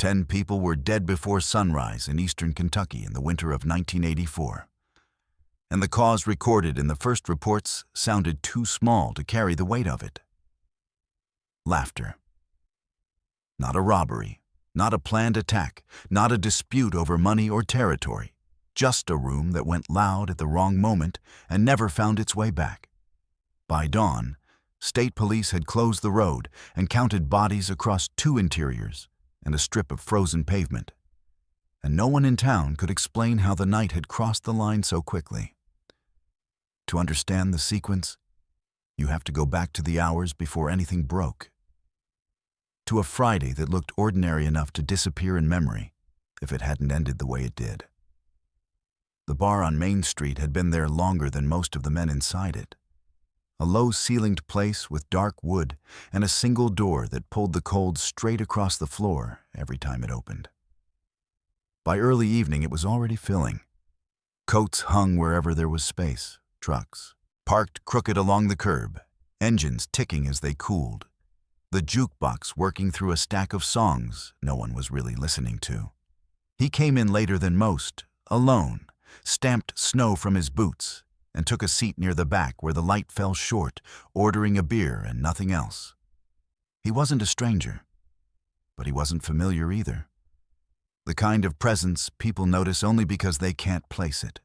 10 people were dead before sunrise in eastern Kentucky in the winter of 1984. And the cause recorded in the first reports sounded too small to carry the weight of it. Laughter. Not a robbery, not a planned attack, not a dispute over money or territory, just a room that went loud at the wrong moment and never found its way back. By dawn, state police had closed the road and counted bodies across 2 interiors and a strip of frozen pavement. And no one in town could explain how the night had crossed the line so quickly. To understand the sequence, you have to go back to the hours before anything broke. To a Friday that looked ordinary enough to disappear in memory if it hadn't ended the way it did. The bar on Main Street had been there longer than most of the men inside it. A low-ceilinged place with dark wood and a single door that pulled the cold straight across the floor every time it opened. By early evening, it was already filling. Coats hung wherever there was space, trucks parked crooked along the curb, engines ticking as they cooled, the jukebox working through a stack of songs no one was really listening to. He came in later than most, alone, stamped snow from his boots, and took a seat near the back where the light fell short, ordering a beer and nothing else. He wasn't a stranger, but he wasn't familiar either. The kind of presence people notice only because they can't place it.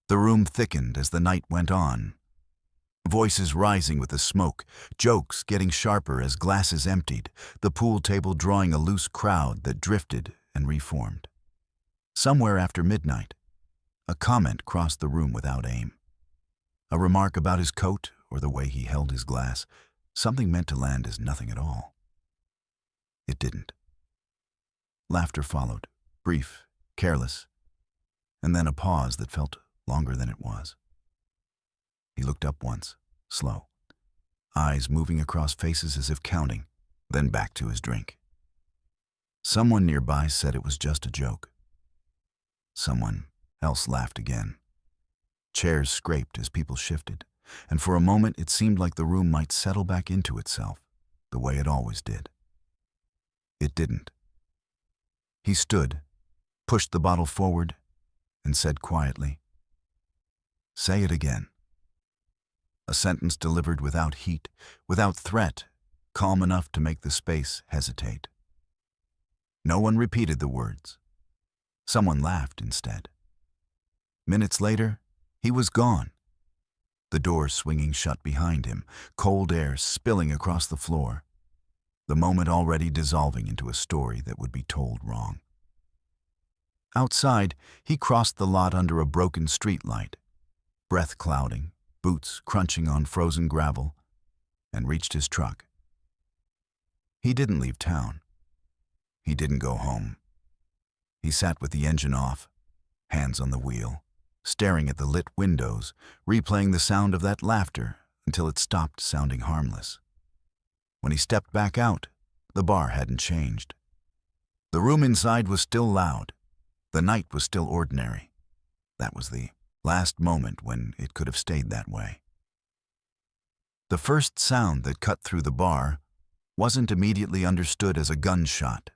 The room thickened as the night went on. Voices rising with the smoke, jokes getting sharper as glasses emptied, the pool table drawing a loose crowd that drifted and reformed. Somewhere after midnight, a comment crossed the room without aim. A remark about his coat or the way he held his glass, something meant to land as nothing at all. It didn't. Laughter followed, brief, careless, and then a pause that felt longer than it was. He looked up once, slow, eyes moving across faces as if counting, then back to his drink. Someone nearby said it was just a joke. Someone else laughed again. Chairs scraped as people shifted, and for a moment it seemed like the room might settle back into itself, the way it always did. It didn't. He stood, pushed the bottle forward, and said quietly, "Say it again." A sentence delivered without heat, without threat, calm enough to make the space hesitate. No one repeated the words. Someone laughed instead. Minutes later, he was gone. The door swinging shut behind him, cold air spilling across the floor. The moment already dissolving into a story that would be told wrong. Outside, he crossed the lot under a broken streetlight, breath clouding, boots crunching on frozen gravel, and reached his truck. He didn't leave town. He didn't go home. He sat with the engine off, hands on the wheel, staring at the lit windows, replaying the sound of that laughter until it stopped sounding harmless. When he stepped back out, the bar hadn't changed. The room inside was still loud. The night was still ordinary. That was the last moment when it could have stayed that way. The first sound that cut through the bar wasn't immediately understood as a gunshot,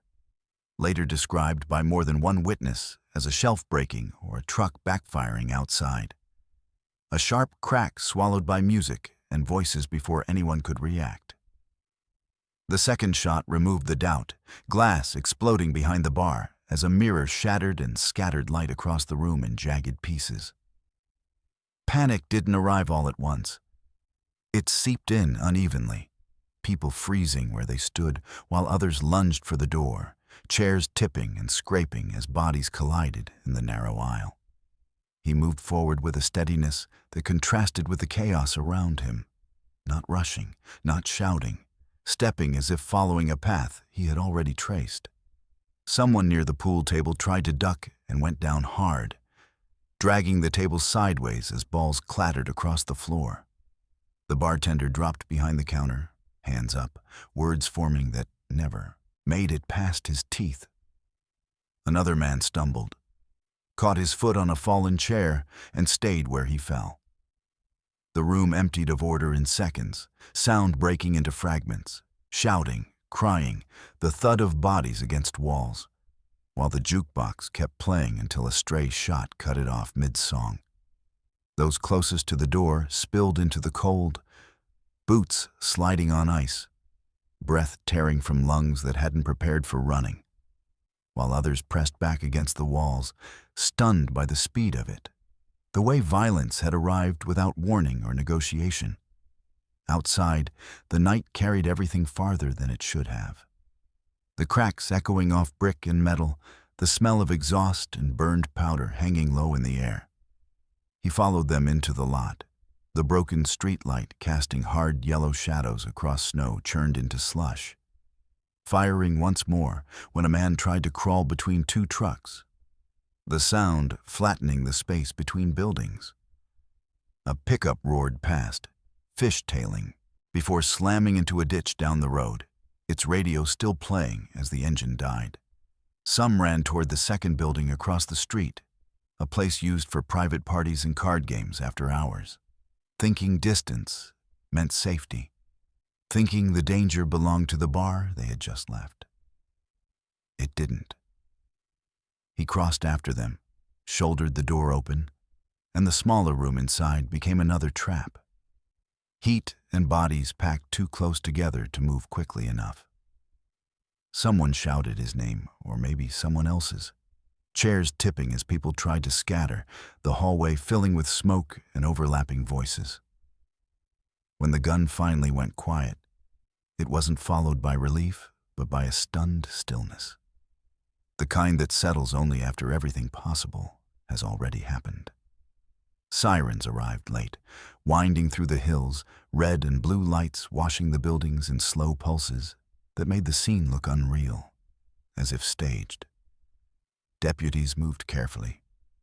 later described by more than one witness as a shelf breaking or a truck backfiring outside. A sharp crack swallowed by music and voices before anyone could react. The second shot removed the doubt, glass exploding behind the bar as a mirror shattered and scattered light across the room in jagged pieces. Panic didn't arrive all at once. It seeped in unevenly, people freezing where they stood while others lunged for the door, chairs tipping and scraping as bodies collided in the narrow aisle. He moved forward with a steadiness that contrasted with the chaos around him, not rushing, not shouting, stepping as if following a path he had already traced. Someone near the pool table tried to duck and went down hard, dragging the table sideways as balls clattered across the floor. The bartender dropped behind the counter, hands up, words forming that never made it past his teeth. Another man stumbled, caught his foot on a fallen chair, and stayed where he fell. The room emptied of order in seconds, sound breaking into fragments, shouting, crying, the thud of bodies against walls, while the jukebox kept playing until a stray shot cut it off mid-song. Those closest to the door spilled into the cold, boots sliding on ice, breath tearing from lungs that hadn't prepared for running, while others pressed back against the walls, stunned by the speed of it, the way violence had arrived without warning or negotiation. Outside, the night carried everything farther than it should have. The cracks echoing off brick and metal, the smell of exhaust and burned powder hanging low in the air. He followed them into the lot, the broken street light casting hard yellow shadows across snow churned into slush. Firing once more when a man tried to crawl between two trucks, the sound flattening the space between buildings. A pickup roared past, fishtailing, before slamming into a ditch down the road, its radio still playing as the engine died. Some ran toward the second building across the street, a place used for private parties and card games after hours. Thinking distance meant safety, thinking the danger belonged to the bar they had just left. It didn't. He crossed after them, shouldered the door open, and the smaller room inside became another trap. Heat and bodies packed too close together to move quickly enough. Someone shouted his name, or maybe someone else's. Chairs tipping as people tried to scatter, the hallway filling with smoke and overlapping voices. When the gun finally went quiet, it wasn't followed by relief, but by a stunned stillness. The kind that settles only after everything possible has already happened. Sirens arrived late, winding through the hills, red and blue lights washing the buildings in slow pulses that made the scene look unreal, as if staged. Deputies moved carefully,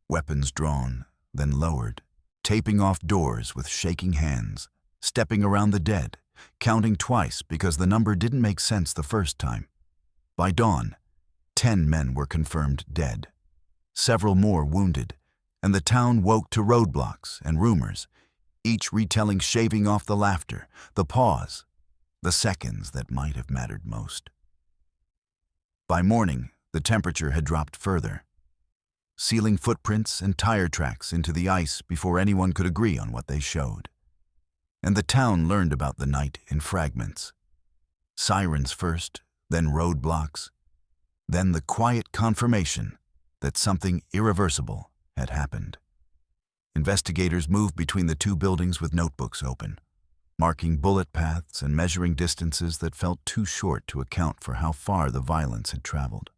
weapons drawn, then lowered, taping off doors with shaking hands, stepping around the dead, counting twice because the number didn't make sense the first time. By dawn, 10 men were confirmed dead, several more wounded, and the town woke to roadblocks and rumors, each retelling shaving off the laughter, the pause, the seconds that might have mattered most. By morning, the temperature had dropped further, sealing footprints and tire tracks into the ice before anyone could agree on what they showed. And the town learned about the night in fragments. Sirens first, then roadblocks, then the quiet confirmation that something irreversible had happened. Investigators moved between the two buildings with notebooks open, marking bullet paths and measuring distances that felt too short to account for how far the violence had traveled.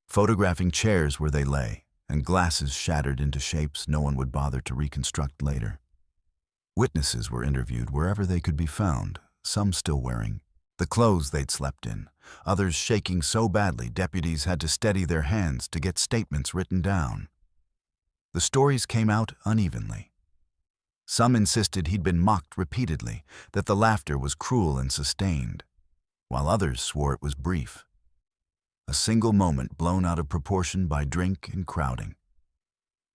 Photographing chairs where they lay, and glasses shattered into shapes no one would bother to reconstruct later. Witnesses were interviewed wherever they could be found, some still wearing the clothes they'd slept in, others shaking so badly deputies had to steady their hands to get statements written down. The stories came out unevenly. Some insisted he'd been mocked repeatedly, that the laughter was cruel and sustained, while others swore it was brief. A single moment blown out of proportion by drink and crowding.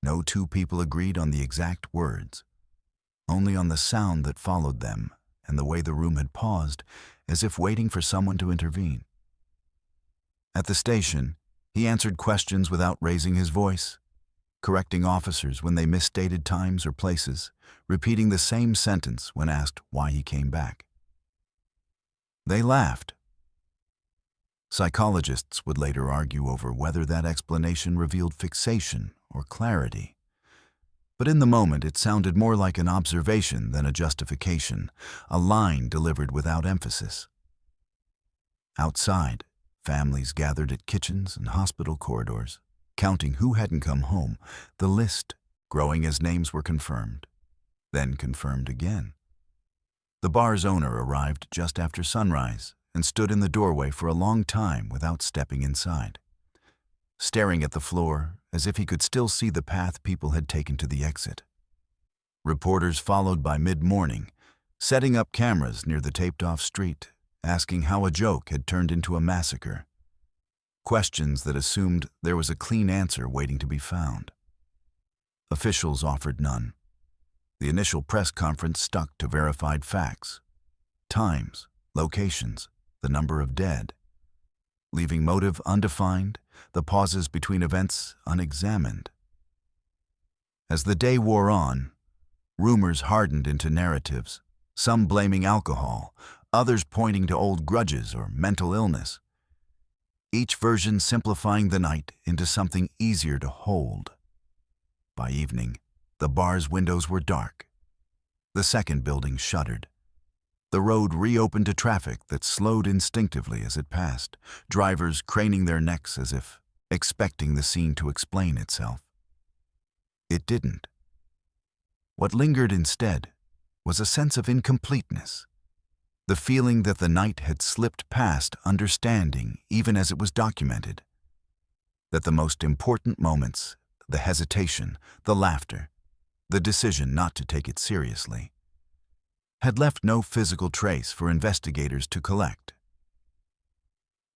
No two people agreed on the exact words, only on the sound that followed them and the way the room had paused, as if waiting for someone to intervene. At the station, he answered questions without raising his voice, correcting officers when they misstated times or places, repeating the same sentence when asked why he came back. They laughed. Psychologists would later argue over whether that explanation revealed fixation or clarity. But in the moment, it sounded more like an observation than a justification, a line delivered without emphasis. Outside, families gathered at kitchens and hospital corridors, counting who hadn't come home, the list growing as names were confirmed, then confirmed again. The bar's owner arrived just after sunrise and stood in the doorway for a long time without stepping inside, staring at the floor as if he could still see the path people had taken to the exit. Reporters followed by mid-morning, setting up cameras near the taped-off street, asking how a joke had turned into a massacre. Questions that assumed there was a clean answer waiting to be found. Officials offered none. The initial press conference stuck to verified facts, times, locations, the number of dead, leaving motive undefined, the pauses between events unexamined. As the day wore on, rumors hardened into narratives, some blaming alcohol, others pointing to old grudges or mental illness, each version simplifying the night into something easier to hold. By evening, the bar's windows were dark. The second building shuttered. The road reopened to traffic that slowed instinctively as it passed, drivers craning their necks as if expecting the scene to explain itself. It didn't. What lingered instead was a sense of incompleteness, the feeling that the night had slipped past understanding even as it was documented, that the most important moments, the hesitation, the laughter, the decision not to take it seriously, had left no physical trace for investigators to collect.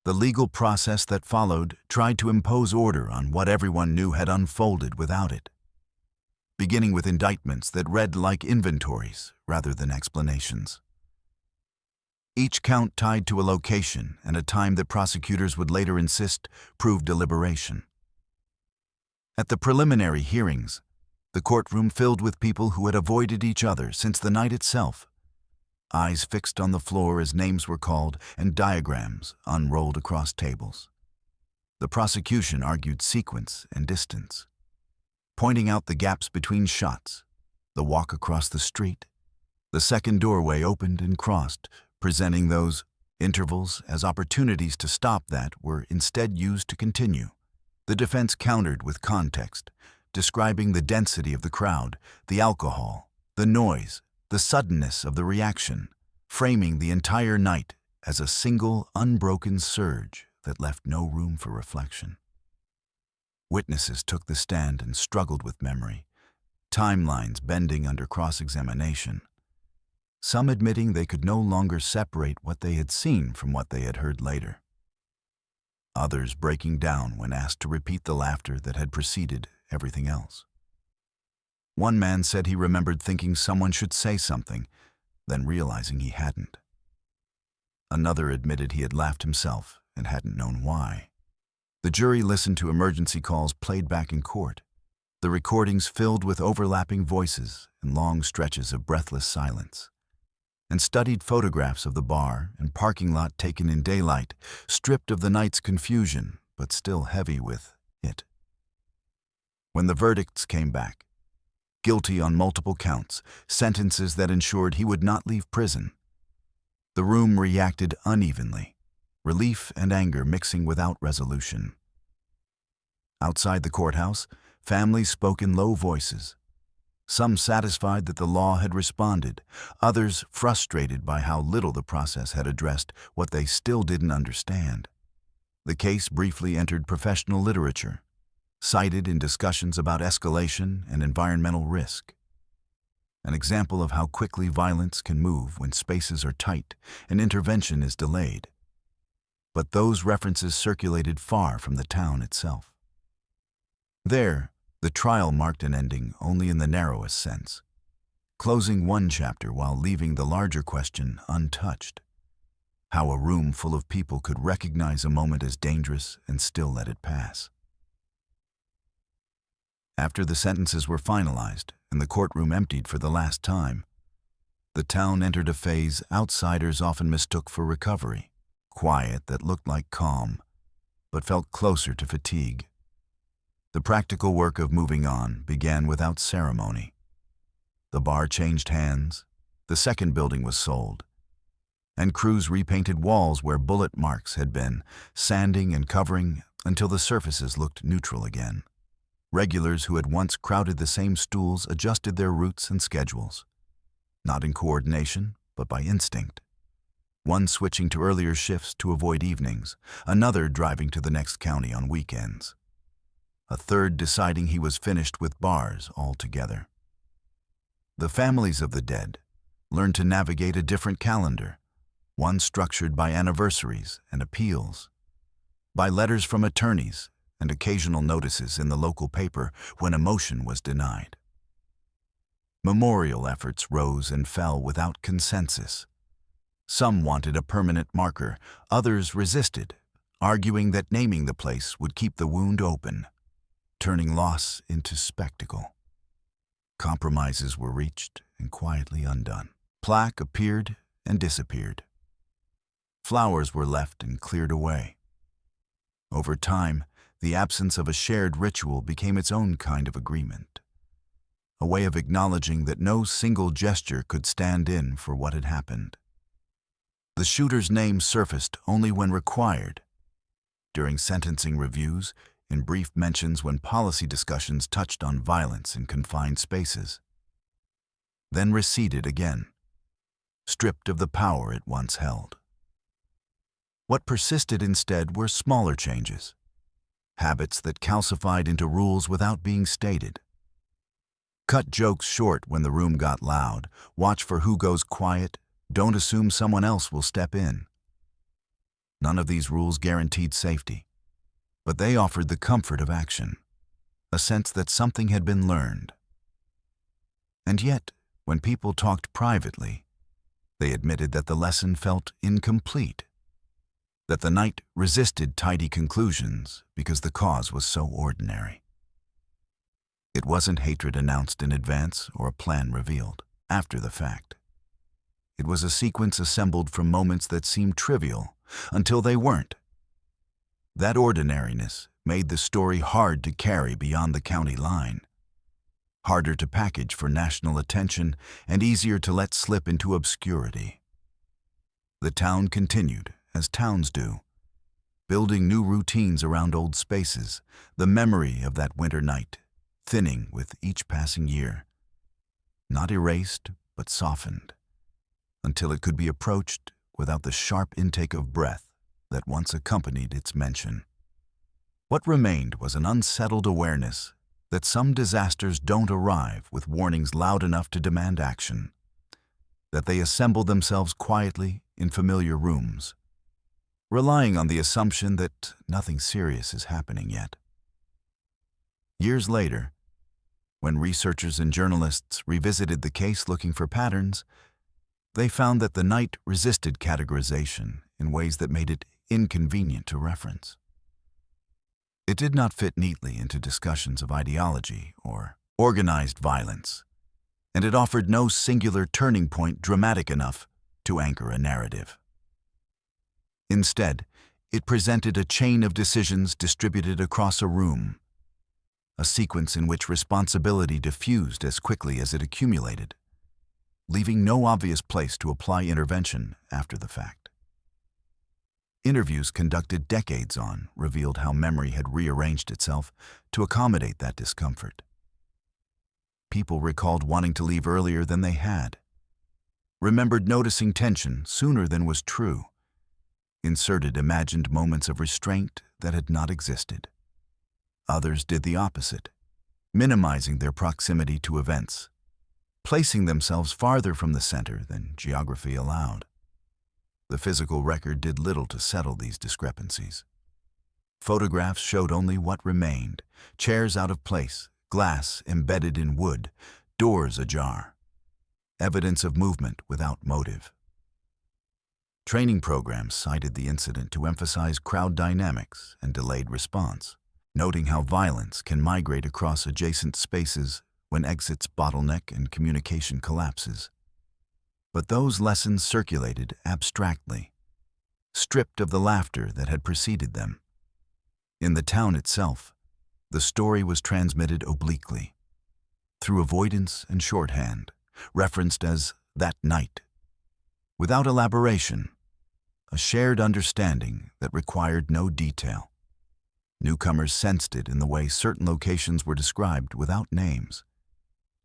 The legal process that followed tried to impose order on what everyone knew had unfolded without it, beginning with indictments that read like inventories rather than explanations. Each count tied to a location and a time that prosecutors would later insist proved deliberation. At the preliminary hearings, the courtroom filled with people who had avoided each other since the night itself, eyes fixed on the floor as names were called and diagrams unrolled across tables. The prosecution argued sequence and distance, pointing out the gaps between shots, the walk across the street. The second doorway opened and crossed, presenting those intervals as opportunities to stop that were instead used to continue. The defense countered with context, describing the density of the crowd, the alcohol, the noise, the suddenness of the reaction, framing the entire night as a single, unbroken surge that left no room for reflection. Witnesses took the stand and struggled with memory, timelines bending under cross-examination, some admitting they could no longer separate what they had seen from what they had heard later. Others breaking down when asked to repeat the laughter that had preceded everything else. One man said he remembered thinking someone should say something, then realizing he hadn't. Another admitted he had laughed himself and hadn't known why. The jury listened to emergency calls played back in court, the recordings filled with overlapping voices and long stretches of breathless silence, and studied photographs of the bar and parking lot taken in daylight, stripped of the night's confusion, but still heavy with it. When the verdicts came back, guilty on multiple counts, sentences that ensured he would not leave prison, the room reacted unevenly, relief and anger mixing without resolution. Outside the courthouse, families spoke in low voices, some satisfied that the law had responded, others frustrated by how little the process had addressed what they still didn't understand. The case briefly entered professional literature, cited in discussions about escalation and environmental risk. An example of how quickly violence can move when spaces are tight and intervention is delayed. But those references circulated far from the town itself. There, the trial marked an ending only in the narrowest sense, closing one chapter while leaving the larger question untouched: how a room full of people could recognize a moment as dangerous and still let it pass. After the sentences were finalized and the courtroom emptied for the last time, the town entered a phase outsiders often mistook for recovery, quiet that looked like calm, but felt closer to fatigue. The practical work of moving on began without ceremony. The bar changed hands, the second building was sold, and crews repainted walls where bullet marks had been, sanding and covering until the surfaces looked neutral again. Regulars who had once crowded the same stools adjusted their routes and schedules, not in coordination, but by instinct. One switching to earlier shifts to avoid evenings, another driving to the next county on weekends, a third deciding he was finished with bars altogether. The families of the dead learned to navigate a different calendar, one structured by anniversaries and appeals, by letters from attorneys and occasional notices in the local paper when emotion was denied. Memorial efforts rose and fell without consensus. Some wanted a permanent marker, others resisted, arguing that naming the place would keep the wound open, turning loss into spectacle. Compromises were reached and quietly undone. Plaque appeared and disappeared. Flowers were left and cleared away. Over time, the absence of a shared ritual became its own kind of agreement, a way of acknowledging that no single gesture could stand in for what had happened. The shooter's name surfaced only when required, during sentencing reviews, in brief mentions when policy discussions touched on violence in confined spaces. Then receded again, stripped of the power it once held. What persisted instead were smaller changes, habits that calcified into rules without being stated. Cut jokes short when the room got loud, watch for who goes quiet, don't assume someone else will step in. None of these rules guaranteed safety, but they offered the comfort of action, a sense that something had been learned. And yet, when people talked privately, they admitted that the lesson felt incomplete, that the night resisted tidy conclusions because the cause was so ordinary. It wasn't hatred announced in advance or a plan revealed after the fact. It was a sequence assembled from moments that seemed trivial until they weren't. That ordinariness made the story hard to carry beyond the county line, harder to package for national attention, and easier to let slip into obscurity. The town continued, as towns do, building new routines around old spaces, the memory of that winter night thinning with each passing year, not erased but softened, until it could be approached without the sharp intake of breath that once accompanied its mention. What remained was an unsettled awareness that some disasters don't arrive with warnings loud enough to demand action, that they assemble themselves quietly in familiar rooms, relying on the assumption that nothing serious is happening yet. Years later, when researchers and journalists revisited the case looking for patterns, they found that the night resisted categorization in ways that made it inconvenient to reference. It did not fit neatly into discussions of ideology or organized violence, and it offered no singular turning point dramatic enough to anchor a narrative. Instead, it presented a chain of decisions distributed across a room, a sequence in which responsibility diffused as quickly as it accumulated, leaving no obvious place to apply intervention after the fact. Interviews conducted decades on revealed how memory had rearranged itself to accommodate that discomfort. People recalled wanting to leave earlier than they had, remembered noticing tension sooner than was true, inserted imagined moments of restraint that had not existed. Others did the opposite, minimizing their proximity to events, placing themselves farther from the center than geography allowed. The physical record did little to settle these discrepancies. Photographs showed only what remained: chairs out of place, glass embedded in wood, doors ajar, evidence of movement without motive. Training programs cited the incident to emphasize crowd dynamics and delayed response, noting how violence can migrate across adjacent spaces when exits bottleneck and communication collapses. But those lessons circulated abstractly, stripped of the laughter that had preceded them. In the town itself, the story was transmitted obliquely, through avoidance and shorthand, referenced as "that night," without elaboration, a shared understanding that required no detail. Newcomers sensed it in the way certain locations were described without names,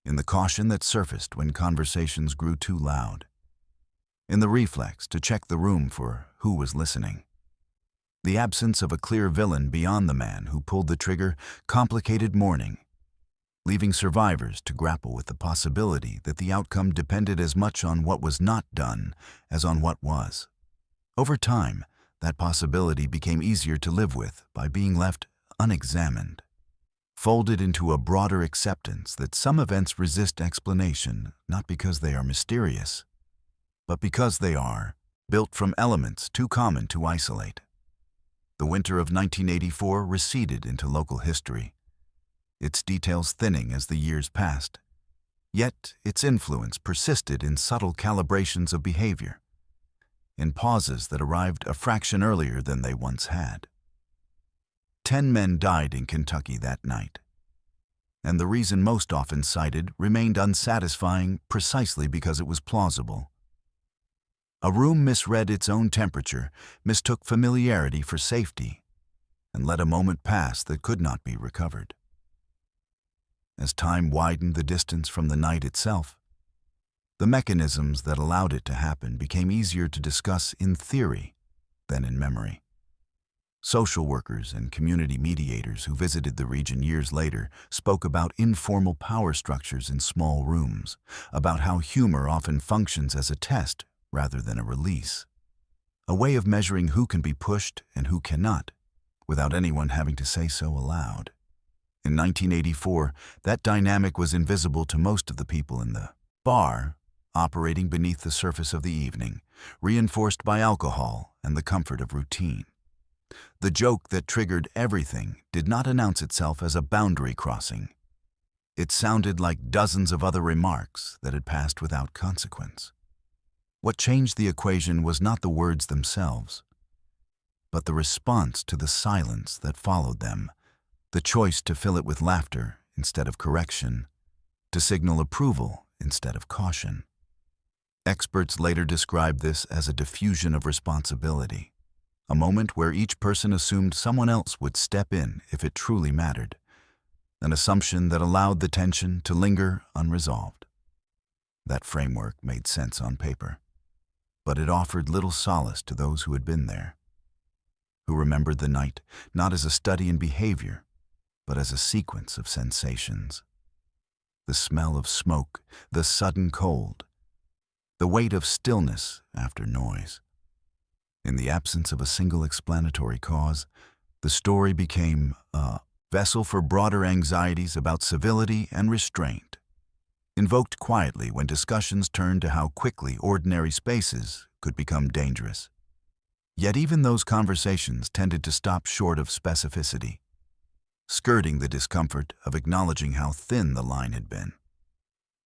in the caution that surfaced when conversations grew too loud, in the reflex to check the room for who was listening. The absence of a clear villain beyond the man who pulled the trigger complicated mourning, leaving survivors to grapple with the possibility that the outcome depended as much on what was not done as on what was. Over time, that possibility became easier to live with by being left unexamined, folded into a broader acceptance that some events resist explanation not because they are mysterious, but because they are built from elements too common to isolate. The winter of 1984 receded into local history, its details thinning as the years passed. Yet its influence persisted in subtle calibrations of behavior, in pauses that arrived a fraction earlier than they once had. 10 men died in Kentucky that night, and the reason most often cited remained unsatisfying precisely because it was plausible. A room misread its own temperature, mistook familiarity for safety, and let a moment pass that could not be recovered. As time widened the distance from the night itself, the mechanisms that allowed it to happen became easier to discuss in theory than in memory. Social workers and community mediators who visited the region years later spoke about informal power structures in small rooms, about how humor often functions as a test rather than a release, a way of measuring who can be pushed and who cannot, without anyone having to say so aloud. In 1984, that dynamic was invisible to most of the people in the bar, operating beneath the surface of the evening, reinforced by alcohol and the comfort of routine. The joke that triggered everything did not announce itself as a boundary crossing. It sounded like dozens of other remarks that had passed without consequence. What changed the equation was not the words themselves, but the response to the silence that followed them, the choice to fill it with laughter instead of correction, to signal approval instead of caution. Experts later described this as a diffusion of responsibility, a moment where each person assumed someone else would step in if it truly mattered, an assumption that allowed the tension to linger unresolved. That framework made sense on paper, but it offered little solace to those who had been there, who remembered the night not as a study in behavior, but as a sequence of sensations. The smell of smoke, the sudden cold, the weight of stillness after noise. In the absence of a single explanatory cause, the story became a vessel for broader anxieties about civility and restraint, invoked quietly when discussions turned to how quickly ordinary spaces could become dangerous. Yet even those conversations tended to stop short of specificity, skirting the discomfort of acknowledging how thin the line had been.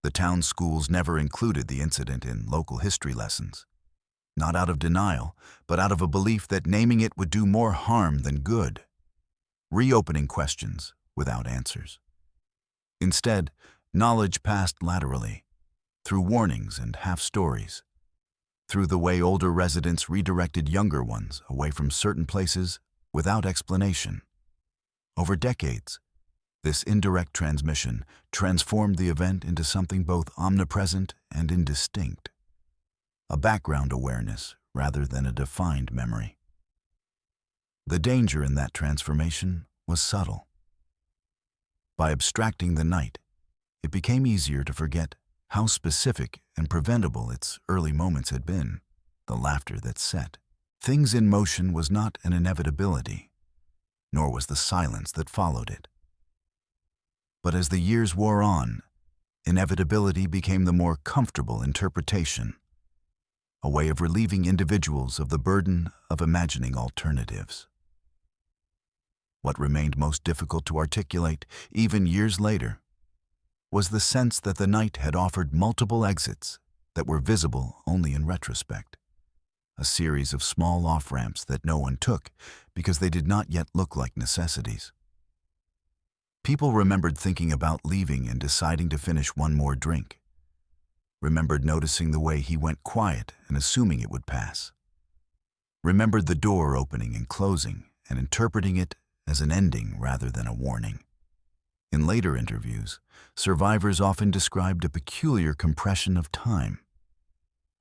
The town schools never included the incident in local history lessons, not out of denial, but out of a belief that naming it would do more harm than good, reopening questions without answers. Instead, knowledge passed laterally, through warnings and half-stories, through the way older residents redirected younger ones away from certain places without explanation. Over decades, this indirect transmission transformed the event into something both omnipresent and indistinct, a background awareness rather than a defined memory. The danger in that transformation was subtle. By abstracting the night, it became easier to forget how specific and preventable its early moments had been, the laughter that set. Things in motion was not an inevitability, nor was the silence that followed it. But as the years wore on, inevitability became the more comfortable interpretation, a way of relieving individuals of the burden of imagining alternatives. What remained most difficult to articulate, even years later, was the sense that the night had offered multiple exits that were visible only in retrospect, a series of small off-ramps that no one took because they did not yet look like necessities. People remembered thinking about leaving and deciding to finish one more drink, remembered noticing the way he went quiet and assuming it would pass, remembered the door opening and closing and interpreting it as an ending rather than a warning. In later interviews, survivors often described a peculiar compression of time,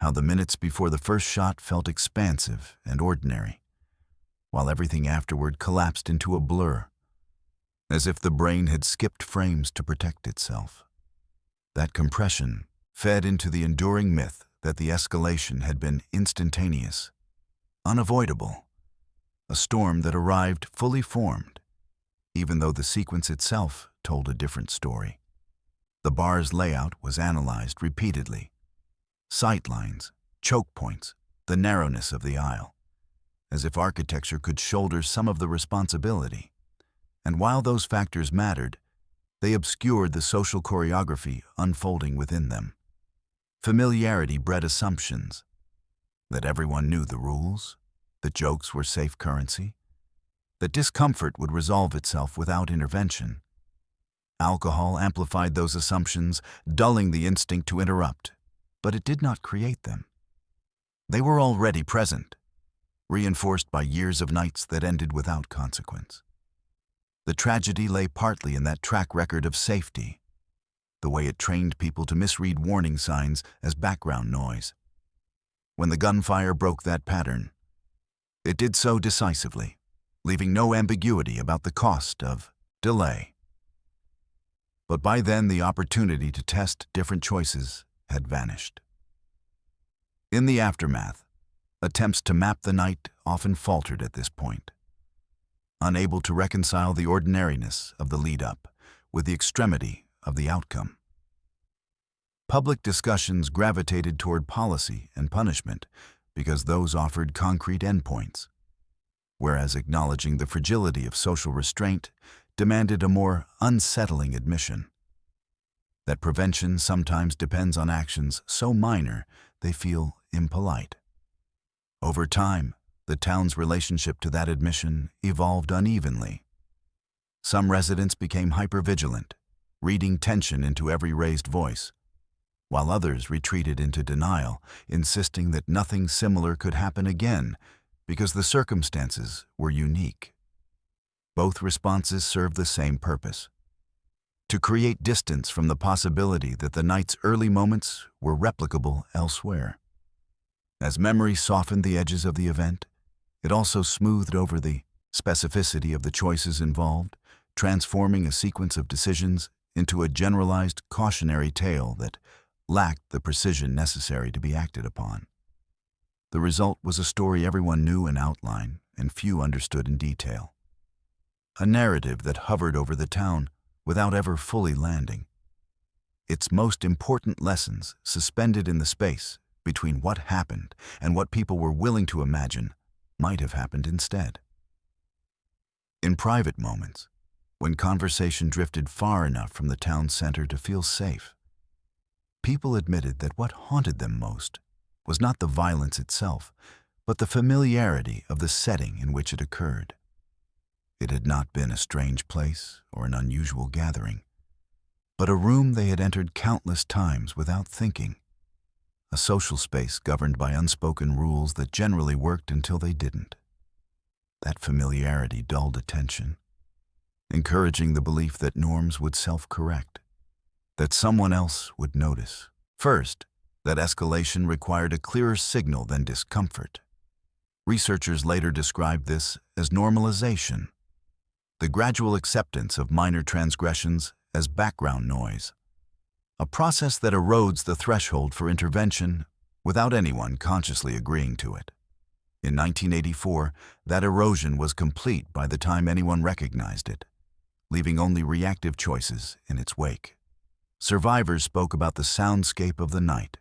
how the minutes before the first shot felt expansive and ordinary, while everything afterward collapsed into a blur, as if the brain had skipped frames to protect itself. That compression fed into the enduring myth that the escalation had been instantaneous, unavoidable, a storm that arrived fully formed, even though the sequence itself told a different story. The bar's layout was analyzed repeatedly. Sightlines, choke points, the narrowness of the aisle, as if architecture could shoulder some of the responsibility. And while those factors mattered, they obscured the social choreography unfolding within them. Familiarity bred assumptions that everyone knew the rules, that jokes were safe currency, that discomfort would resolve itself without intervention. Alcohol amplified those assumptions, dulling the instinct to interrupt, but it did not create them. They were already present, reinforced by years of nights that ended without consequence. The tragedy lay partly in that track record of safety, the way it trained people to misread warning signs as background noise. When the gunfire broke that pattern, it did so decisively, leaving no ambiguity about the cost of delay. But by then, the opportunity to test different choices had vanished. In the aftermath, attempts to map the night often faltered at this point, unable to reconcile the ordinariness of the lead-up with the extremity of the outcome. Public discussions gravitated toward policy and punishment because those offered concrete endpoints, whereas acknowledging the fragility of social restraint demanded a more unsettling admission that prevention sometimes depends on actions so minor they feel impolite. Over time, the town's relationship to that admission evolved unevenly. Some residents became hypervigilant, reading tension into every raised voice, while others retreated into denial, insisting that nothing similar could happen again because the circumstances were unique. Both responses served the same purpose: to create distance from the possibility that the night's early moments were replicable elsewhere. As memory softened the edges of the event, it also smoothed over the specificity of the choices involved, transforming a sequence of decisions into a generalized cautionary tale that lacked the precision necessary to be acted upon. The result was a story everyone knew in outline and few understood in detail. A narrative that hovered over the town without ever fully landing. Its most important lessons suspended in the space between what happened and what people were willing to imagine might have happened instead. In private moments, when conversation drifted far enough from the town center to feel safe, people admitted that what haunted them most was not the violence itself, but the familiarity of the setting in which it occurred. It had not been a strange place or an unusual gathering, but a room they had entered countless times without thinking, a social space governed by unspoken rules that generally worked until they didn't. That familiarity dulled attention, encouraging the belief that norms would self-correct, that someone else would notice. First, that escalation required a clearer signal than discomfort. Researchers later described this as normalization, the gradual acceptance of minor transgressions as background noise, a process that erodes the threshold for intervention without anyone consciously agreeing to it. In 1984, that erosion was complete by the time anyone recognized it, leaving only reactive choices in its wake. Survivors spoke about the soundscape of the night,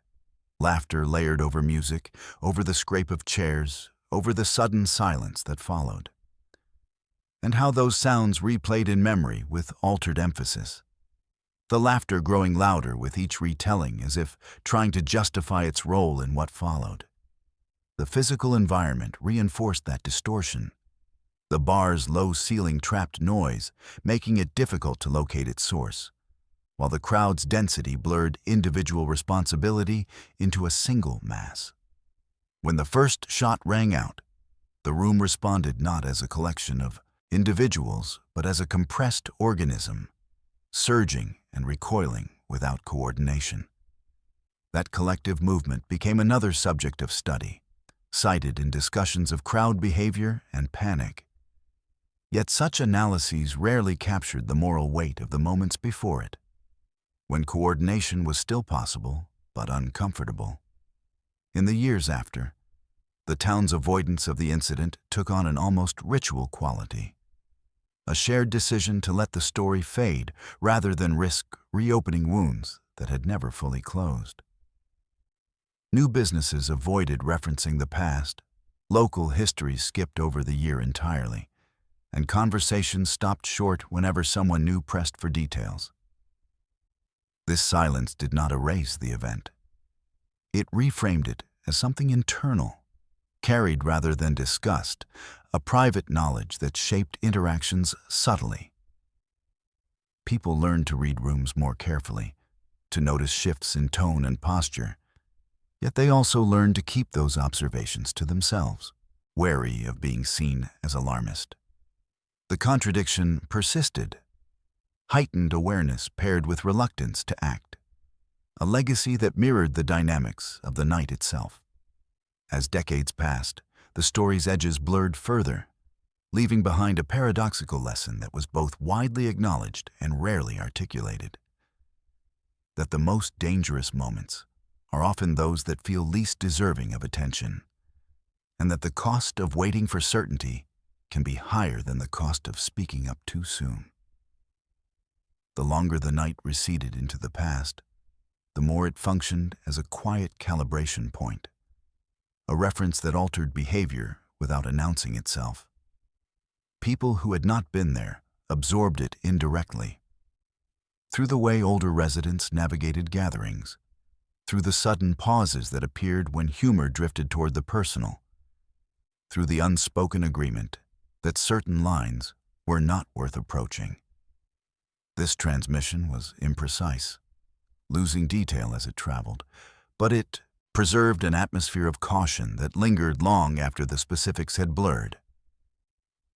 laughter layered over music, over the scrape of chairs, over the sudden silence that followed, and how those sounds replayed in memory with altered emphasis. The laughter growing louder with each retelling, as if trying to justify its role in what followed. The physical environment reinforced that distortion. The bar's low ceiling trapped noise, making it difficult to locate its source, while the crowd's density blurred individual responsibility into a single mass. When the first shot rang out, the room responded not as a collection of individuals, but as a compressed organism, surging and recoiling without coordination. That collective movement became another subject of study, cited in discussions of crowd behavior and panic. Yet such analyses rarely captured the moral weight of the moments before it, when coordination was still possible but uncomfortable. In the years after, the town's avoidance of the incident took on an almost ritual quality, a shared decision to let the story fade rather than risk reopening wounds that had never fully closed. New businesses avoided referencing the past, local history skipped over the year entirely, and conversations stopped short whenever someone new pressed for details. This silence did not erase the event. It reframed it as something internal, carried rather than discussed, a private knowledge that shaped interactions subtly. People learned to read rooms more carefully, to notice shifts in tone and posture, yet they also learned to keep those observations to themselves, wary of being seen as alarmist. The contradiction persisted, heightened awareness paired with reluctance to act, a legacy that mirrored the dynamics of the night itself. As decades passed, the story's edges blurred further, leaving behind a paradoxical lesson that was both widely acknowledged and rarely articulated. That the most dangerous moments are often those that feel least deserving of attention, and that the cost of waiting for certainty can be higher than the cost of speaking up too soon. The longer the night receded into the past, the more it functioned as a quiet calibration point, a reference that altered behavior without announcing itself. People who had not been there absorbed it indirectly, through the way older residents navigated gatherings, through the sudden pauses that appeared when humor drifted toward the personal, through the unspoken agreement that certain lines were not worth approaching. This transmission was imprecise, losing detail as it traveled, but it preserved an atmosphere of caution that lingered long after the specifics had blurred.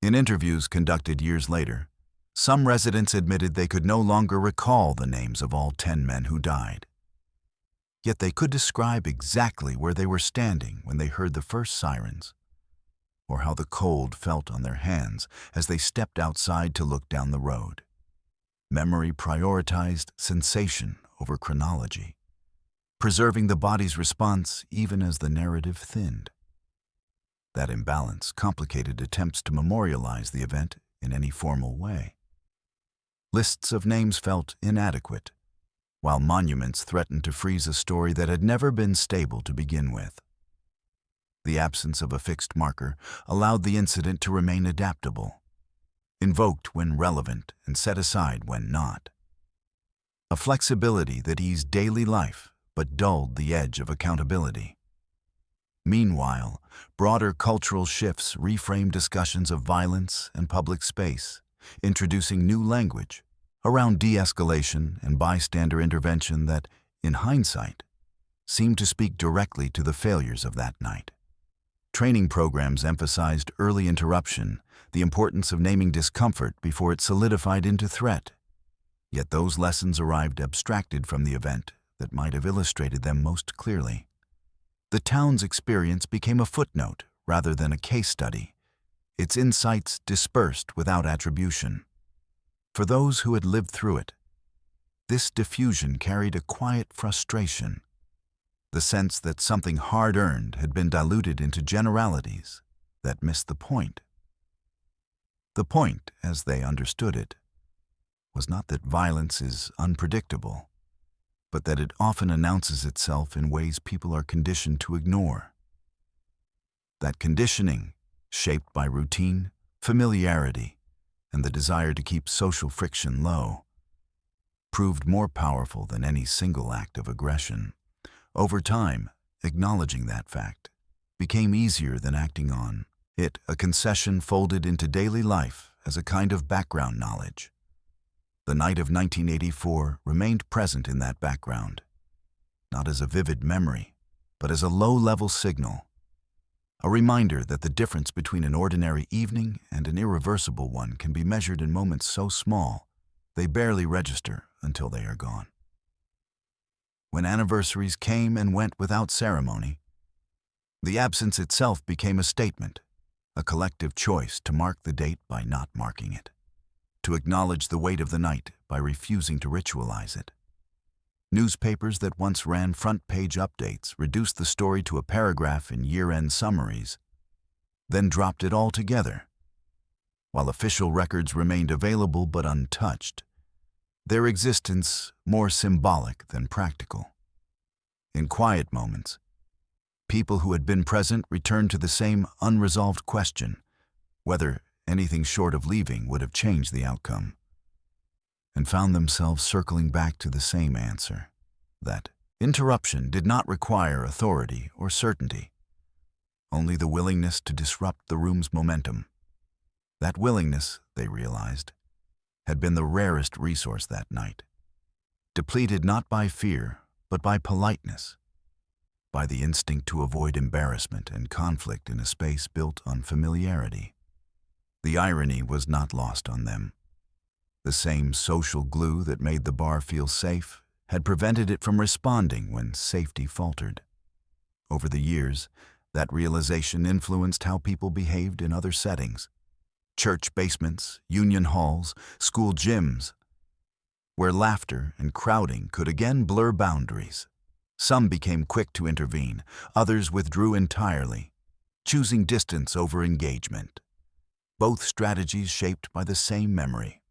In interviews conducted years later, some residents admitted they could no longer recall the names of all 10 men who died. Yet they could describe exactly where they were standing when they heard the first sirens, or how the cold felt on their hands as they stepped outside to look down the road. Memory prioritized sensation over chronology, preserving the body's response even as the narrative thinned. That imbalance complicated attempts to memorialize the event in any formal way. Lists of names felt inadequate, while monuments threatened to freeze a story that had never been stable to begin with. The absence of a fixed marker allowed the incident to remain adaptable, invoked when relevant and set aside when not. A flexibility that eased daily life but dulled the edge of accountability. Meanwhile, broader cultural shifts reframed discussions of violence and public space, introducing new language around de-escalation and bystander intervention that, in hindsight, seemed to speak directly to the failures of that night. Training programs emphasized early interruption, the importance of naming discomfort before it solidified into threat. Yet those lessons arrived abstracted from the event that might have illustrated them most clearly. The town's experience became a footnote rather than a case study, its insights dispersed without attribution. For those who had lived through it, this diffusion carried a quiet frustration, the sense that something hard-earned had been diluted into generalities that missed the point. The point, as they understood it, was not that violence is unpredictable, but that it often announces itself in ways people are conditioned to ignore. That conditioning, shaped by routine, familiarity, and the desire to keep social friction low, proved more powerful than any single act of aggression. Over time, acknowledging that fact became easier than acting on it, a concession folded into daily life as a kind of background knowledge. The night of 1984 remained present in that background, not as a vivid memory, but as a low-level signal, a reminder that the difference between an ordinary evening and an irreversible one can be measured in moments so small they barely register until they are gone. When anniversaries came and went without ceremony, the absence itself became a statement, a collective choice to mark the date by not marking it, to acknowledge the weight of the night by refusing to ritualize it. Newspapers that once ran front-page updates reduced the story to a paragraph in year-end summaries, then dropped it altogether. While official records remained available but untouched, their existence more symbolic than practical. In quiet moments, People who had been present returned to the same unresolved question, whether anything short of leaving would have changed the outcome, and found themselves circling back to the same answer, that interruption did not require authority or certainty, only the willingness to disrupt the room's momentum. That willingness, they realized, had been the rarest resource that night, depleted not by fear, but by politeness, by the instinct to avoid embarrassment and conflict in a space built on familiarity. The irony was not lost on them. The same social glue that made the bar feel safe had prevented it from responding when safety faltered. Over the years, that realization influenced how people behaved in other settings. Church basements, union halls, school gyms, where laughter and crowding could again blur boundaries. Some became quick to intervene, others withdrew entirely, choosing distance over engagement. Both strategies shaped by the same memory.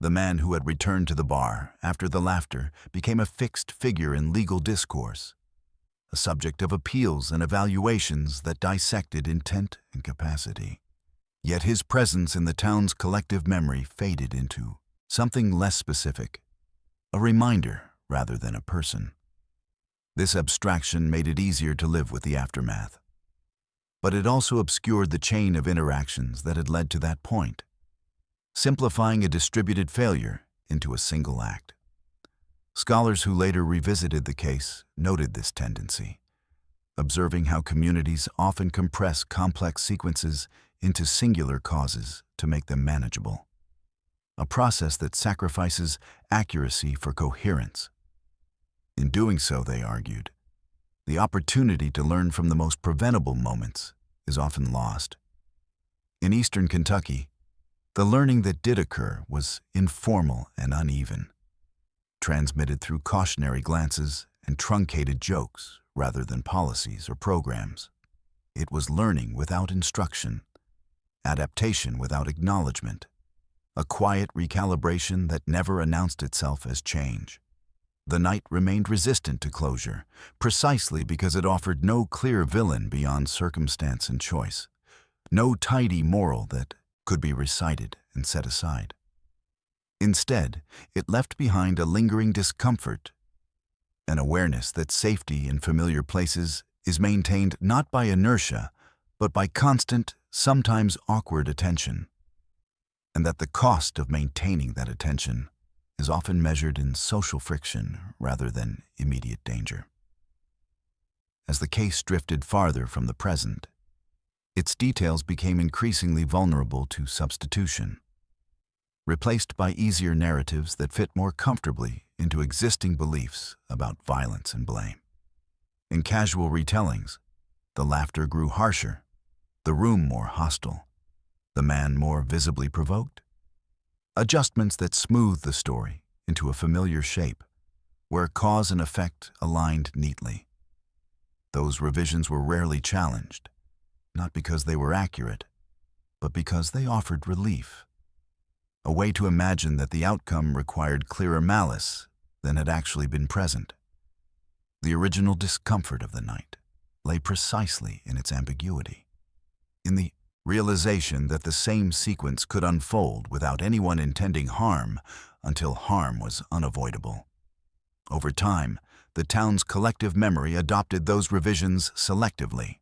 The man who had returned to the bar after the laughter became a fixed figure in legal discourse, a subject of appeals and evaluations that dissected intent and capacity. Yet his presence in the town's collective memory faded into something less specific, a reminder rather than a person. This abstraction made it easier to live with the aftermath. But it also obscured the chain of interactions that had led to that point, simplifying a distributed failure into a single act. Scholars who later revisited the case noted this tendency, observing how communities often compress complex sequences into singular causes to make them manageable, a process that sacrifices accuracy for coherence. In doing so, they argued, the opportunity to learn from the most preventable moments is often lost. In eastern Kentucky, the learning that did occur was informal and uneven, transmitted through cautionary glances and truncated jokes rather than policies or programs. It was learning without instruction, adaptation without acknowledgement, a quiet recalibration that never announced itself as change. The night remained resistant to closure, precisely because it offered no clear villain beyond circumstance and choice, no tidy moral that could be recited and set aside. Instead, it left behind a lingering discomfort, an awareness that safety in familiar places is maintained not by inertia, but by constant, sometimes awkward attention, and that the cost of maintaining that attention is often measured in social friction rather than immediate danger. As the case drifted farther from the present, its details became increasingly vulnerable to substitution, replaced by easier narratives that fit more comfortably into existing beliefs about violence and blame. In casual retellings, the laughter grew harsher, the room more hostile, the man more visibly provoked. Adjustments that smoothed the story into a familiar shape, where cause and effect aligned neatly. Those revisions were rarely challenged, not because they were accurate, but because they offered relief, a way to imagine that the outcome required clearer malice than had actually been present. The original discomfort of the night lay precisely in its ambiguity, in the realization that the same sequence could unfold without anyone intending harm until harm was unavoidable. Over time, the town's collective memory adopted those revisions selectively,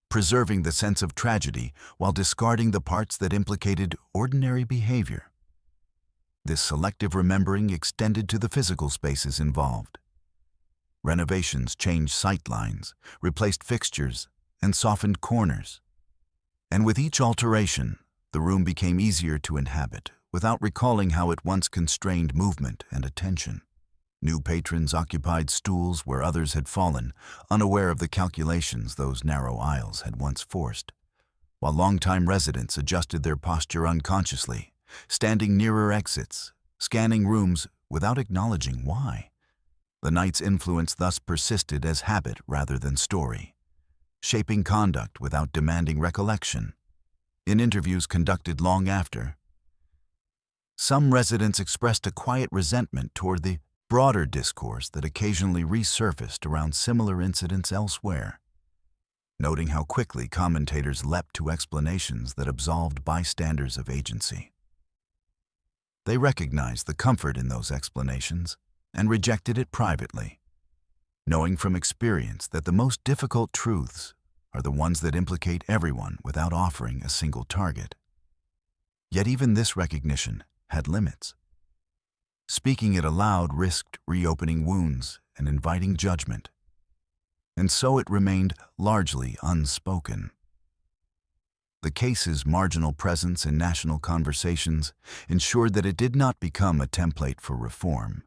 preserving the sense of tragedy while discarding the parts that implicated ordinary behavior. This selective remembering extended to the physical spaces involved. Renovations changed sight lines, replaced fixtures, and softened corners. And with each alteration, the room became easier to inhabit without recalling how it once constrained movement and attention. New patrons occupied stools where others had fallen, unaware of the calculations those narrow aisles had once forced, while longtime residents adjusted their posture unconsciously, standing nearer exits, scanning rooms without acknowledging why. The night's influence thus persisted as habit rather than story, shaping conduct without demanding recollection. In interviews conducted long after, some residents expressed a quiet resentment toward the broader discourse that occasionally resurfaced around similar incidents elsewhere, noting how quickly commentators leapt to explanations that absolved bystanders of agency. They recognized the comfort in those explanations and rejected it privately, knowing from experience that the most difficult truths are the ones that implicate everyone without offering a single target. Yet even this recognition had limits. Speaking it aloud risked reopening wounds and inviting judgment, and so it remained largely unspoken. The case's marginal presence in national conversations ensured that it did not become a template for reform,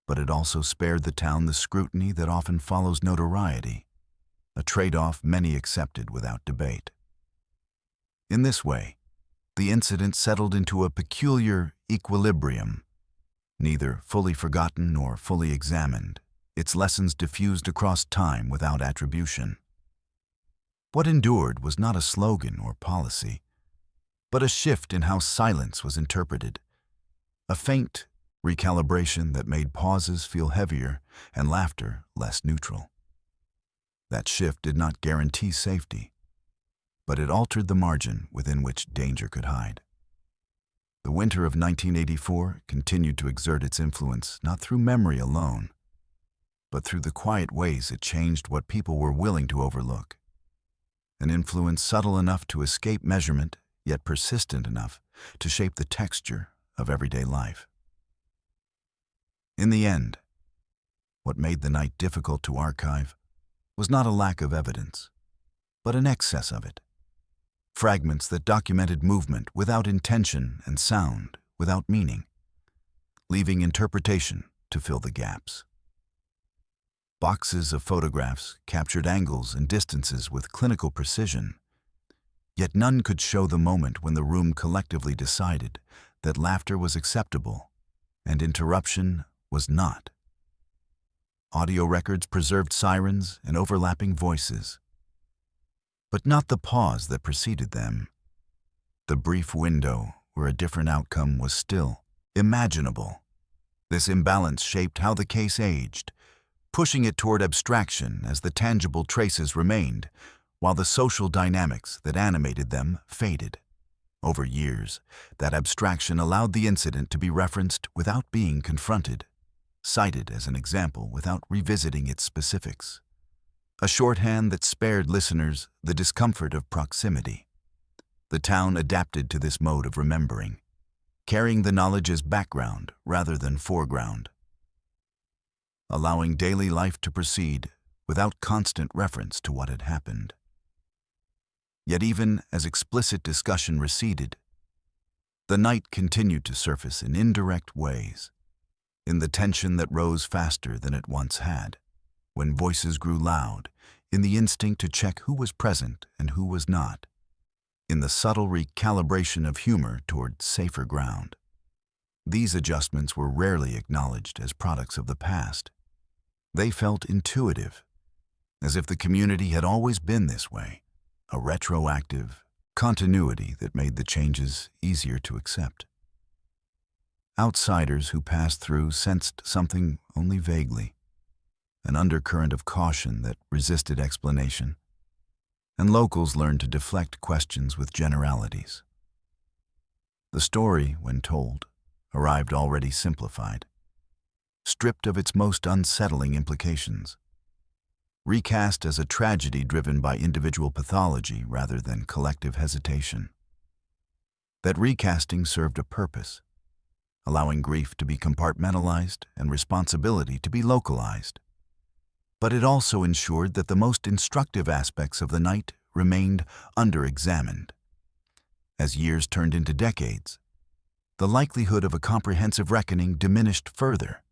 but it also spared the town the scrutiny that often follows notoriety, a trade-off many accepted without debate. In this way, the incident settled into a peculiar equilibrium, neither fully forgotten nor fully examined, its lessons diffused across time without attribution. What endured was not a slogan or policy, but a shift in how silence was interpreted, a faint recalibration that made pauses feel heavier and laughter less neutral. That shift did not guarantee safety, but it altered the margin within which danger could hide. The winter of 1984 continued to exert its influence not through memory alone, but through the quiet ways it changed what people were willing to overlook. An influence subtle enough to escape measurement, yet persistent enough to shape the texture of everyday life. In the end, what made the night difficult to archive was not a lack of evidence, but an excess of it. Fragments that documented movement without intention and sound without meaning, leaving interpretation to fill the gaps. Boxes of photographs captured angles and distances with clinical precision, yet none could show the moment when the room collectively decided that laughter was acceptable and interruption was not. Audio records preserved sirens and overlapping voices, but not the pause that preceded them, the brief window where a different outcome was still imaginable. This imbalance shaped how the case aged, pushing it toward abstraction as the tangible traces remained, while the social dynamics that animated them faded. Over years, that abstraction allowed the incident to be referenced without being confronted, cited as an example without revisiting its specifics. A shorthand that spared listeners the discomfort of proximity. The town adapted to this mode of remembering, carrying the knowledge as background rather than foreground, allowing daily life to proceed without constant reference to what had happened. Yet even as explicit discussion receded, the night continued to surface in indirect ways, in the tension that rose faster than it once had, when voices grew loud, in the instinct to check who was present and who was not, in the subtle recalibration of humor toward safer ground. These adjustments were rarely acknowledged as products of the past. They felt intuitive, as if the community had always been this way, a retroactive continuity that made the changes easier to accept. Outsiders who passed through sensed something only vaguely, an undercurrent of caution that resisted explanation, and locals learned to deflect questions with generalities. The story, when told, arrived already simplified, stripped of its most unsettling implications, recast as a tragedy driven by individual pathology rather than collective hesitation. That recasting served a purpose, allowing grief to be compartmentalized and responsibility to be localized. But it also ensured that the most instructive aspects of the night remained under-examined. As years turned into decades, the likelihood of a comprehensive reckoning diminished further,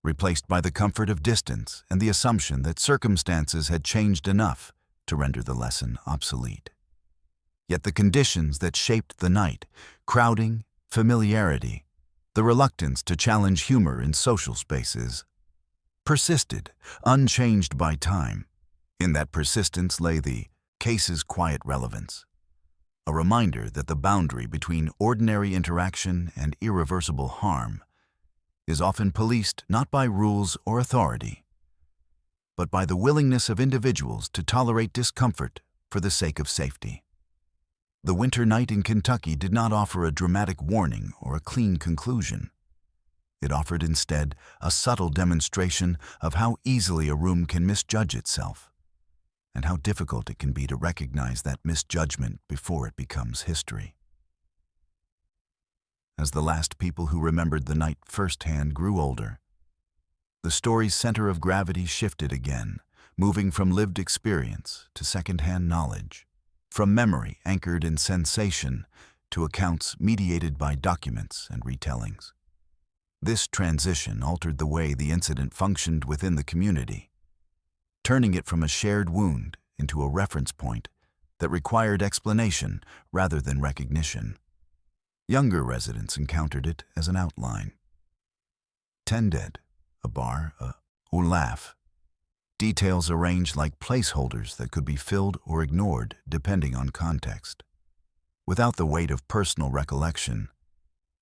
replaced by the comfort of distance and the assumption that circumstances had changed enough to render the lesson obsolete. Yet the conditions that shaped the night, crowding, familiarity, the reluctance to challenge humor in social spaces, persisted, unchanged by time. In that persistence lay the case's quiet relevance, a reminder that the boundary between ordinary interaction and irreversible harm is often policed not by rules or authority, but by the willingness of individuals to tolerate discomfort for the sake of safety. The winter night in Kentucky did not offer a dramatic warning or a clean conclusion. It offered instead a subtle demonstration of how easily a room can misjudge itself, and how difficult it can be to recognize that misjudgment before it becomes history. As the last people who remembered the night firsthand grew older, the story's center of gravity shifted again, moving from lived experience to second-hand knowledge, from memory anchored in sensation to accounts mediated by documents and retellings. This transition altered the way the incident functioned within the community, turning it from a shared wound into a reference point that required explanation rather than recognition. Younger residents encountered it as an outline. 10 dead, a bar, or laugh. Details arranged like placeholders that could be filled or ignored depending on context. Without the weight of personal recollection,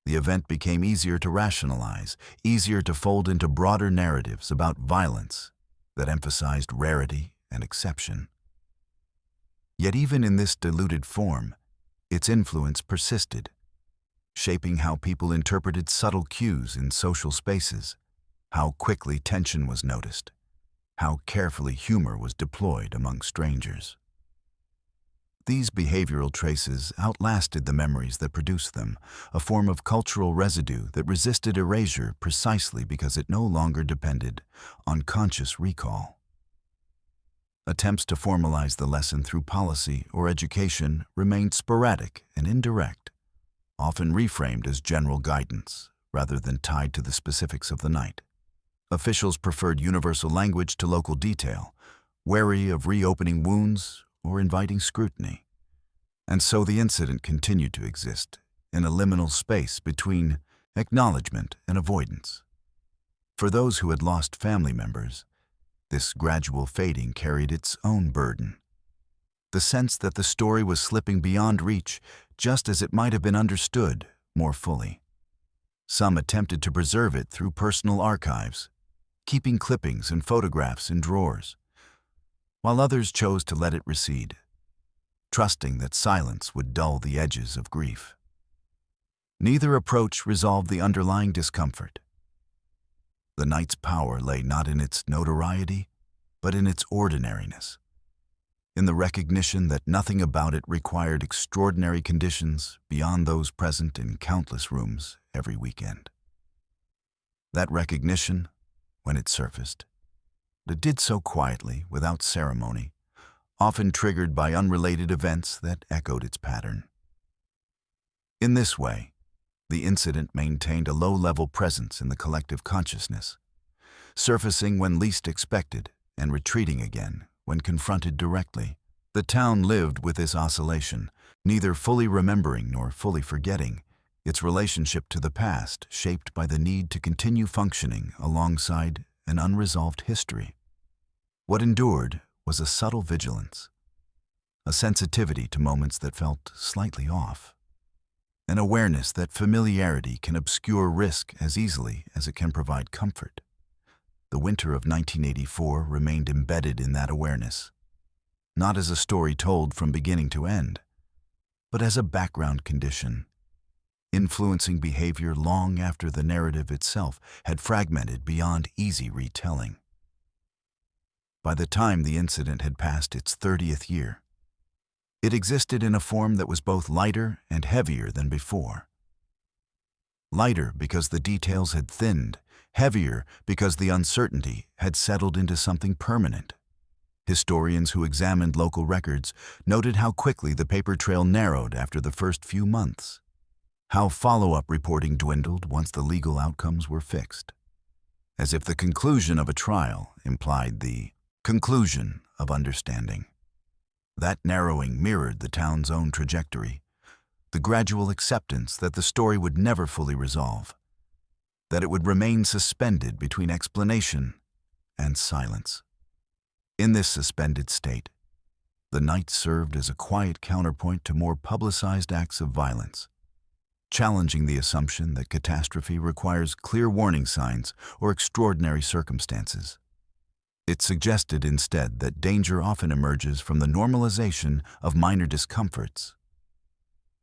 the event became easier to rationalize, easier to fold into broader narratives about violence that emphasized rarity and exception. Yet even in this diluted form, its influence persisted, shaping how people interpreted subtle cues in social spaces, how quickly tension was noticed, how carefully humor was deployed among strangers. These behavioral traces outlasted the memories that produced them, a form of cultural residue that resisted erasure precisely because it no longer depended on conscious recall. Attempts to formalize the lesson through policy or education remained sporadic and indirect, often reframed as general guidance rather than tied to the specifics of the night. Officials preferred universal language to local detail, wary of reopening wounds or inviting scrutiny. And so the incident continued to exist in a liminal space between acknowledgement and avoidance. For those who had lost family members, this gradual fading carried its own burden. The sense that the story was slipping beyond reach just as it might have been understood more fully. Some attempted to preserve it through personal archives, keeping clippings and photographs in drawers, while others chose to let it recede, trusting that silence would dull the edges of grief. Neither approach resolved the underlying discomfort. The night's power lay not in its notoriety, but in its ordinariness, in the recognition that nothing about it required extraordinary conditions beyond those present in countless rooms every weekend. That recognition, when it surfaced, it did so quietly, without ceremony, often triggered by unrelated events that echoed its pattern. In this way, the incident maintained a low-level presence in the collective consciousness, surfacing when least expected and retreating again when confronted directly. The town lived with this oscillation, neither fully remembering nor fully forgetting, its relationship to the past shaped by the need to continue functioning alongside an unresolved history. What endured was a subtle vigilance, a sensitivity to moments that felt slightly off, an awareness that familiarity can obscure risk as easily as it can provide comfort. The winter of 1984 remained embedded in that awareness, not as a story told from beginning to end, but as a background condition, influencing behavior long after the narrative itself had fragmented beyond easy retelling. By the time the incident had passed its 30th year, it existed in a form that was both lighter and heavier than before. Lighter because the details had thinned, heavier because the uncertainty had settled into something permanent. Historians who examined local records noted how quickly the paper trail narrowed after the first few months, how follow-up reporting dwindled once the legal outcomes were fixed, as if the conclusion of a trial implied the conclusion of understanding. That narrowing mirrored the town's own trajectory, the gradual acceptance that the story would never fully resolve, that it would remain suspended between explanation and silence. In this suspended state, the night served as a quiet counterpoint to more publicized acts of violence, challenging the assumption that catastrophe requires clear warning signs or extraordinary circumstances. It suggested instead that danger often emerges from the normalization of minor discomforts,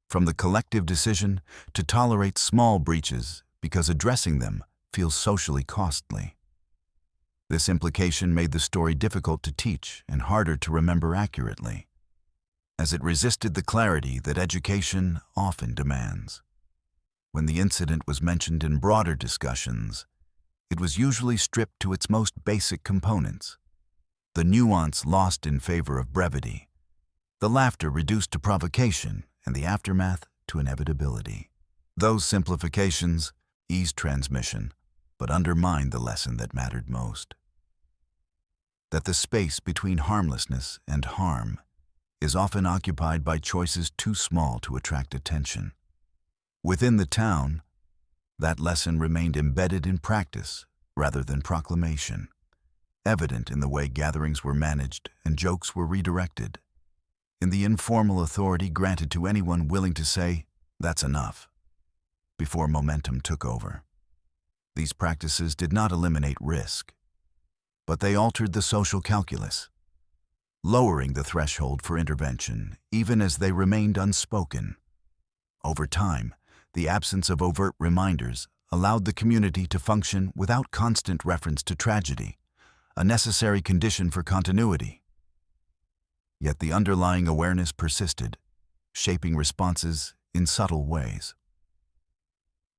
from the collective decision to tolerate small breaches because addressing them feels socially costly. This implication made the story difficult to teach and harder to remember accurately, as it resisted the clarity that education often demands. When the incident was mentioned in broader discussions, it was usually stripped to its most basic components, the nuance lost in favor of brevity, the laughter reduced to provocation, and the aftermath to inevitability. Those simplifications eased transmission, but undermined the lesson that mattered most: that the space between harmlessness and harm is often occupied by choices too small to attract attention. Within the town, that lesson remained embedded in practice rather than proclamation, evident in the way gatherings were managed and jokes were redirected, in the informal authority granted to anyone willing to say, "That's enough," before momentum took over. These practices did not eliminate risk, but they altered the social calculus, lowering the threshold for intervention even as they remained unspoken. Over time, the absence of overt reminders allowed the community to function without constant reference to tragedy, a necessary condition for continuity. Yet the underlying awareness persisted, shaping responses in subtle ways.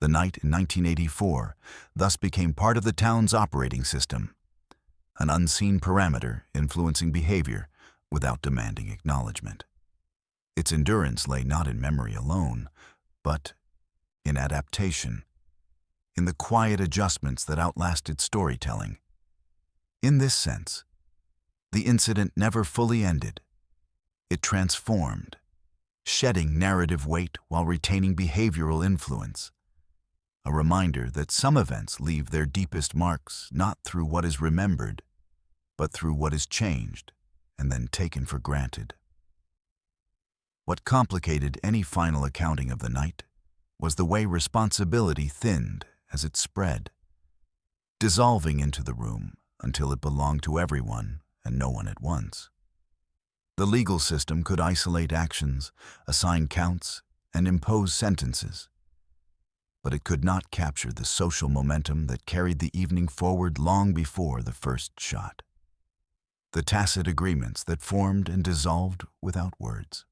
The night in 1984 thus became part of the town's operating system, an unseen parameter influencing behavior without demanding acknowledgement. Its endurance lay not in memory alone, but in adaptation, in the quiet adjustments that outlasted storytelling. In this sense, the incident never fully ended. It transformed, shedding narrative weight while retaining behavioral influence, a reminder that some events leave their deepest marks not through what is remembered, but through what is changed and then taken for granted. What complicated any final accounting of the night was the way responsibility thinned as it spread, dissolving into the room until it belonged to everyone and no one at once. The legal system could isolate actions, assign counts, and impose sentences, but it could not capture the social momentum that carried the evening forward long before the first shot. The tacit agreements that formed and dissolved without words.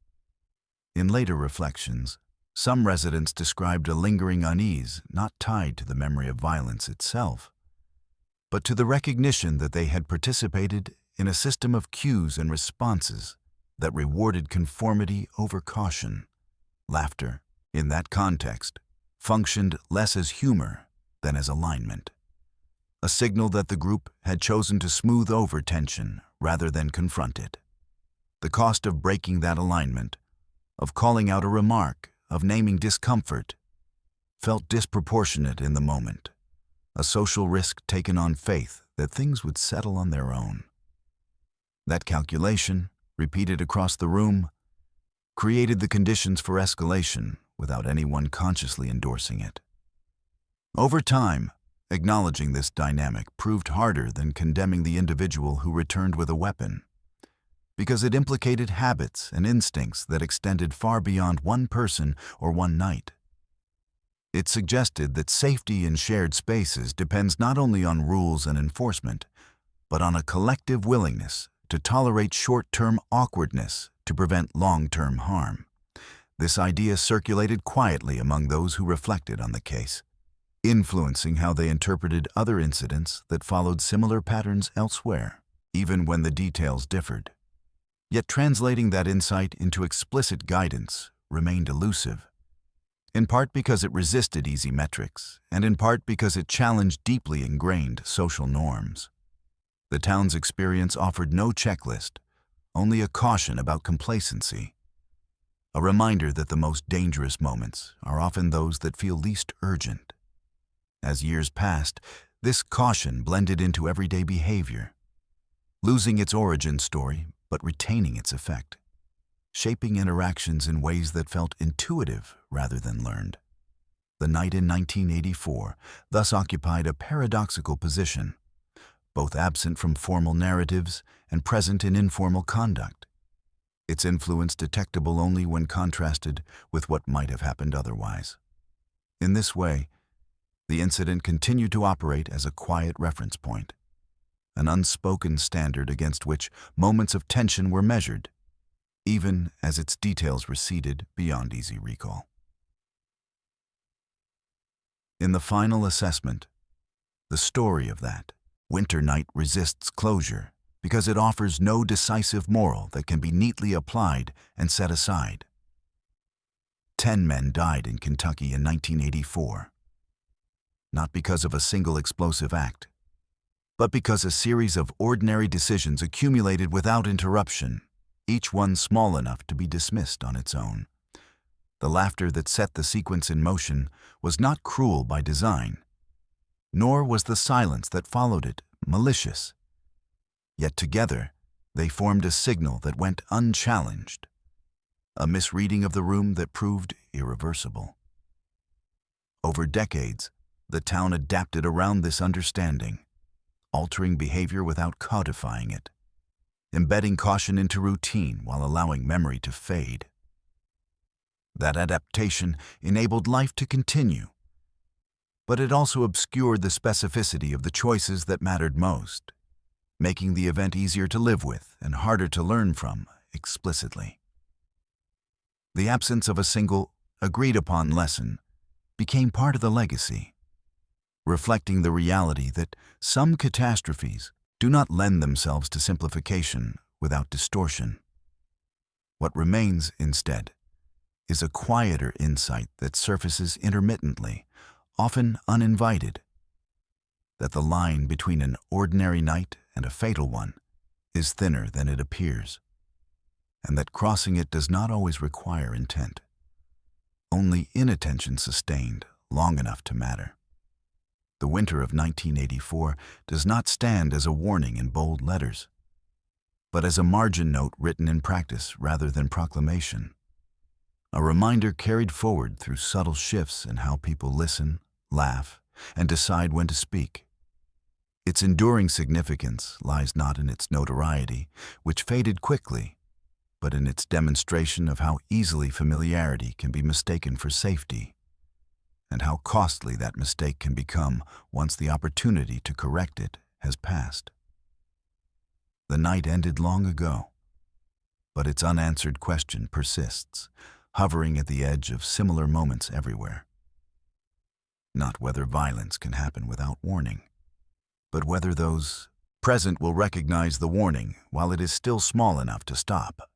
In later reflections, some residents described a lingering unease not tied to the memory of violence itself, but to the recognition that they had participated in a system of cues and responses that rewarded conformity over caution. Laughter, in that context, functioned less as humor than as alignment, a signal that the group had chosen to smooth over tension rather than confront it. The cost of breaking that alignment, of calling out a remark, of naming discomfort, felt disproportionate in the moment, a social risk taken on faith that things would settle on their own. That calculation, repeated across the room, created the conditions for escalation without anyone consciously endorsing it. Over time, acknowledging this dynamic proved harder than condemning the individual who returned with a weapon, because it implicated habits and instincts that extended far beyond one person or one night. It suggested that safety in shared spaces depends not only on rules and enforcement, but on a collective willingness to tolerate short-term awkwardness to prevent long-term harm. This idea circulated quietly among those who reflected on the case, influencing how they interpreted other incidents that followed similar patterns elsewhere, even when the details differed. Yet translating that insight into explicit guidance remained elusive, in part because it resisted easy metrics, and in part because it challenged deeply ingrained social norms. The town's experience offered no checklist, only a caution about complacency, a reminder that the most dangerous moments are often those that feel least urgent. As years passed, this caution blended into everyday behavior, losing its origin story but retaining its effect, shaping interactions in ways that felt intuitive rather than learned. The night in 1984 thus occupied a paradoxical position, both absent from formal narratives and present in informal conduct, its influence detectable only when contrasted with what might have happened otherwise. In this way, the incident continued to operate as a quiet reference point, an unspoken standard against which moments of tension were measured, even as its details receded beyond easy recall. In the final assessment, the story of that winter night resists closure because it offers no decisive moral that can be neatly applied and set aside. 10 men died in Kentucky in 1984, not because of a single explosive act, but because a series of ordinary decisions accumulated without interruption, each one small enough to be dismissed on its own. The laughter that set the sequence in motion was not cruel by design, nor was the silence that followed it malicious. Yet together, they formed a signal that went unchallenged, a misreading of the room that proved irreversible. Over decades, the town adapted around this understanding, altering behavior without codifying it, embedding caution into routine while allowing memory to fade. That adaptation enabled life to continue, but it also obscured the specificity of the choices that mattered most, making the event easier to live with and harder to learn from explicitly. The absence of a single, agreed-upon lesson became part of the legacy, reflecting the reality that some catastrophes do not lend themselves to simplification without distortion. What remains, instead, is a quieter insight that surfaces intermittently, often uninvited, that the line between an ordinary night and a fatal one is thinner than it appears, and that crossing it does not always require intent, only inattention sustained long enough to matter. The winter of 1984 does not stand as a warning in bold letters, but as a margin note written in practice rather than proclamation, a reminder carried forward through subtle shifts in how people listen, laugh, and decide when to speak. Its enduring significance lies not in its notoriety, which faded quickly, but in its demonstration of how easily familiarity can be mistaken for safety, and how costly that mistake can become once the opportunity to correct it has passed. The night ended long ago, but its unanswered question persists, hovering at the edge of similar moments everywhere. Not whether violence can happen without warning, but whether those present will recognize the warning while it is still small enough to stop.